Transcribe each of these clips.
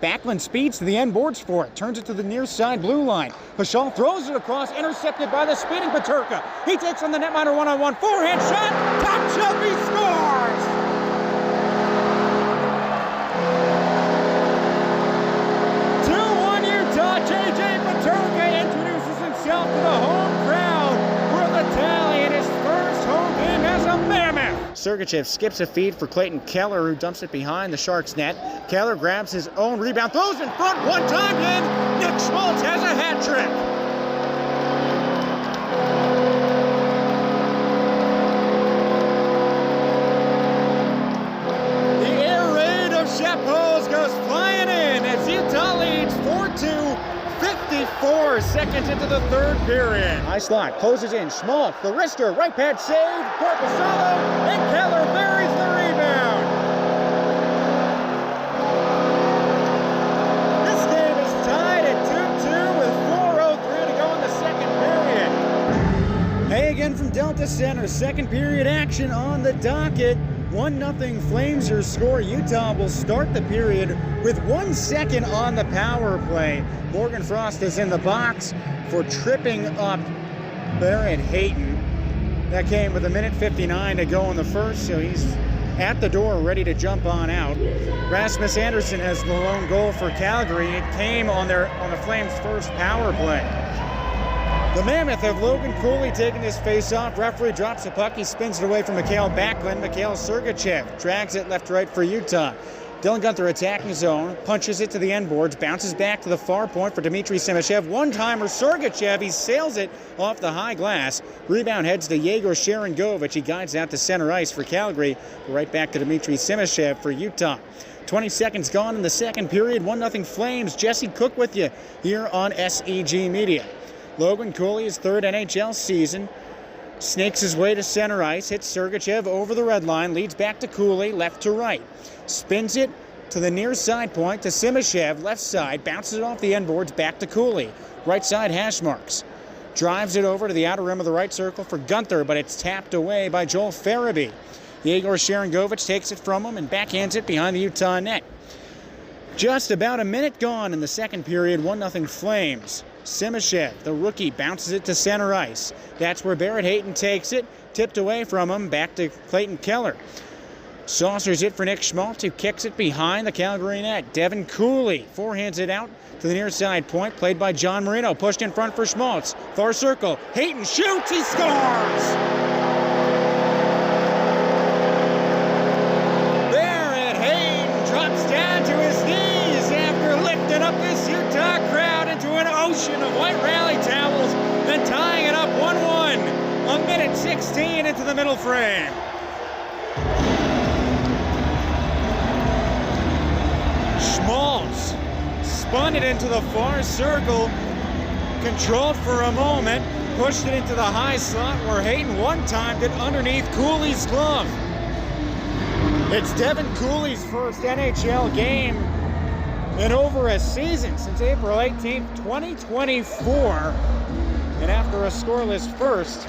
Backlund speeds to the end boards for it, turns it to the near side blue line. Paschal throws it across, intercepted by the speeding Peterka. He takes on the netminder one-on-one, forehand shot, top shelf, he scores! 2-1 Utah, J.J. Peterka introduces himself to the home crowd for the tally in his first home game as a Mammoth. Sergachev skips a feed for Clayton Keller, who dumps it behind the Sharks net. Keller grabs his own rebound, throws in front one time, and Nick Schmaltz has a hat trick. The air raid of Chapeau's goes flying in as Utah leads 4-2, 54 seconds into the third period. High slot, closes in, Schmaltz, the wrister, right pad save, Korpisalo, and Keller buries the rebound. This game is tied at 2-2 with 4:03 to go in the second period. Hey again from Delta Center, second period action on the docket. 1-0 Flames your score. Utah will start the period with 1 second on the power play. Morgan Frost is in the box for tripping up Barrett Hayton. That came with 1:59 to go in the first, so he's at the door ready to jump on out. Rasmus Andersson has the lone goal for Calgary. It came on the Flames' first power play. The Mammoth have Logan Cooley taking his face-off. Referee drops the puck. He spins it away from Mikhail Backlund. Mikhail Sergachev drags it left-right for Utah. Dylan Guenther attacking zone, punches it to the end boards, bounces back to the far point for Dmitry Simashev. One-timer Sergachev, he sails it off the high glass. Rebound heads to Yegor Sharangovich. He guides out to center ice for Calgary. Right back to Dmitry Simashev for Utah. 20 seconds gone in the second period. 1-0 Flames. Jesse Cook with you here on SEG Media. Logan Cooley, his third NHL season, snakes his way to center ice, hits Sergachev over the red line, leads back to Cooley, left to right. Spins it to the near side point to Simashev, left side, bounces it off the end boards, back to Cooley. Right side hash marks. Drives it over to the outer rim of the right circle for Guenther, but it's tapped away by Joel Farabee. Yegor Sharangovich takes it from him and backhands it behind the Utah net. Just about a minute gone in the second period, 1-0 Flames. Simashev, the rookie, bounces it to center ice. That's where Barrett Hayton takes it, tipped away from him, back to Clayton Keller. Saucers it for Nick Schmaltz, who kicks it behind the Calgary net. Devin Cooley forehands it out to the near side point, played by John Marino, pushed in front for Schmaltz. Far circle, Hayton shoots, he scores! Barrett Hayton drops down to his knees after lifting up this Utah crowd into an ocean of white rally towels and tying it up 1-1. 1:16 into the middle frame. Schmaltz spun it into the far circle, controlled for a moment, pushed it into the high slot where Hayton one-timed it underneath Cooley's glove. It's Devin Cooley's first NHL game in over a season, since April 18th, 2024. And after a scoreless first,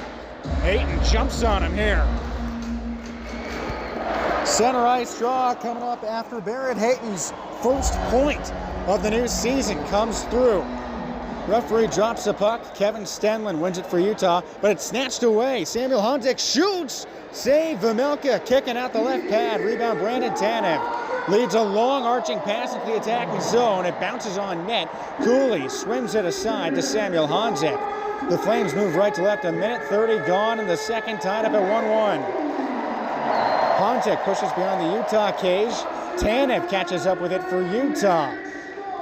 Hayton jumps on him here. Center ice draw coming up after Barrett Hayton's first point of the new season comes through. Referee drops the puck. Kevin Stenlin wins it for Utah, but it's snatched away. Samuel Honzek shoots. Save Vejmelka, kicking out the left pad. Rebound Brandon Tanev. Leads a long arching pass into the attacking zone. It bounces on net. Cooley swims it aside to Samuel Honzek. The Flames move right to left. 1:30 gone in the second, tied up at 1-1. Honzek pushes behind the Utah cage. Tanev catches up with it for Utah.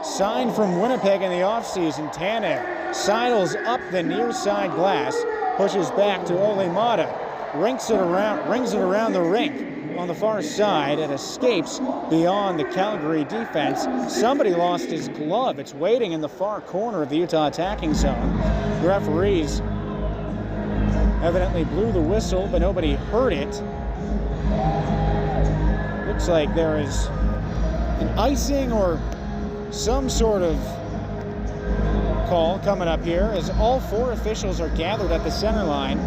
Signed from Winnipeg in the offseason, Tanev sidles up the near side glass, pushes back to Ole Mata, rings it around the rink on the far side, and escapes beyond the Calgary defense. Somebody lost his glove. It's waiting in the far corner of the Utah attacking zone. The referees evidently blew the whistle, but nobody heard it. Looks like there is an icing or some sort of call coming up here as all four officials are gathered at the center line.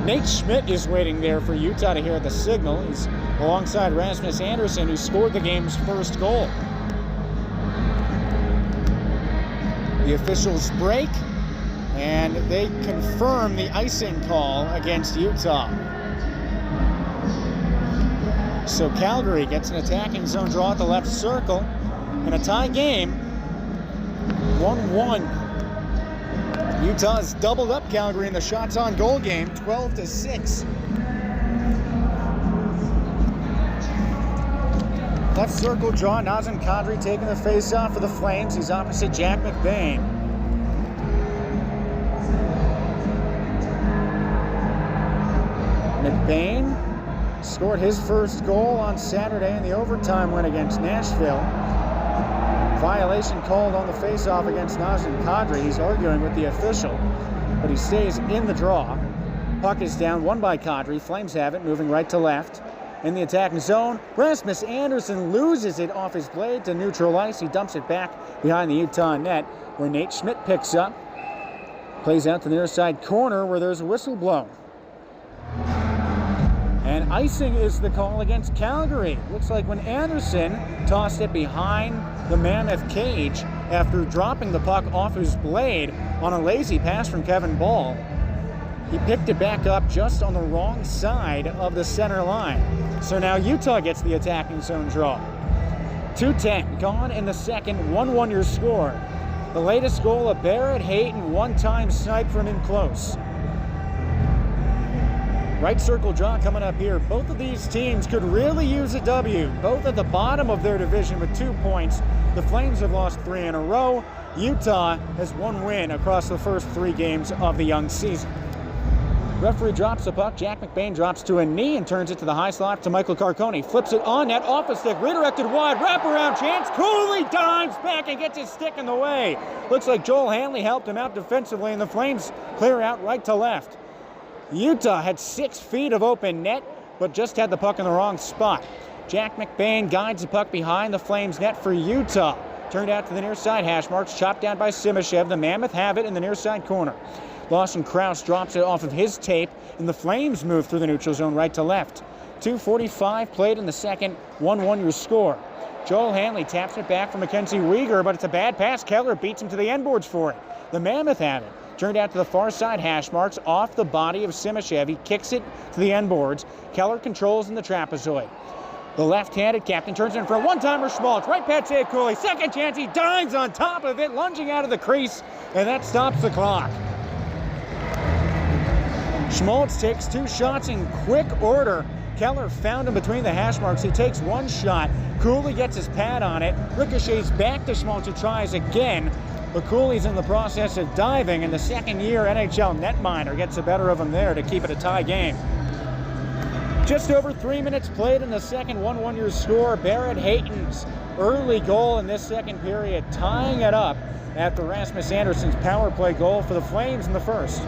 Nate Schmidt is waiting there for Utah to hear the signal. He's alongside Rasmus Andersson, who scored the game's first goal. The officials break, and they confirm the icing call against Utah. So Calgary gets an attacking zone draw at the left circle, and a tie game, 1-1. Utah has doubled up Calgary in the shots on goal game, 12-6. Left circle draw, Nazem Kadri taking the face-off for the Flames. He's opposite Jack McBain. McBain scored his first goal on Saturday in the overtime win against Nashville. Violation called on the face-off against Nazem Kadri. He's arguing with the official, but he stays in the draw. Puck is down, won by Kadri. Flames have it, moving right to left. In the attacking zone, Rasmus Andersson loses it off his blade to neutral ice. He dumps it back behind the Utah net, where Nate Schmidt picks up. Plays out to the near side corner, where there's a whistle blown. And icing is the call against Calgary. Looks like when Andersson tossed it behind the Mammoth cage after dropping the puck off his blade on a lazy pass from Kevin Ball, he picked it back up just on the wrong side of the center line. So now Utah gets the attacking zone draw. 2:10 gone in the second, 1-1 your score. The latest goal of Barrett Hayton, one-time snipe from in close. Right circle draw coming up here. Both of these teams could really use a W. Both at the bottom of their division with 2 points. The Flames have lost 3 in a row. Utah has 1 win across the first 3 games of the young season. Referee drops the puck. Jack McBain drops to a knee and turns it to the high slot to Michael Carcone. Flips it on net, off a stick, redirected wide, wraparound chance. Cooley dives back and gets his stick in the way. Looks like Joel Hanley helped him out defensively, and the Flames clear out right to left. Utah had 6 feet of open net, but just had the puck in the wrong spot. Jack McBain guides the puck behind the Flames net for Utah. Turned out to the near side hash marks, chopped down by Simashev. The Mammoth have it in the near side corner. Lawson Krause drops it off of his tape, and the Flames move through the neutral zone right to left. 2:45 played in the second, 1-1 your score. Joel Hanley taps it back for Mackenzie Weegar, but it's a bad pass. Keller beats him to the end boards for it. The Mammoth have it. Turned out to the far side hash marks, off the body of Simashev. He kicks it to the end boards. Keller controls in the trapezoid. The left-handed captain turns in for a one-timer. Schmaltz, right past Cooley. Second chance, he dives on top of it, lunging out of the crease, and that stops the clock. Schmaltz takes 2 shots in quick order. Keller found him between the hash marks. He takes 1 shot. Cooley gets his pad on it. Ricochets back to Schmaltz, who tries again. But Cooley's in the process of diving, and the second-year NHL netminder gets the better of him there to keep it a tie game. Just over 3 minutes played in the second, 1-1 your score. Barrett Hayton's early goal in this second period, tying it up after Rasmus Andersson's power play goal for the Flames in the first.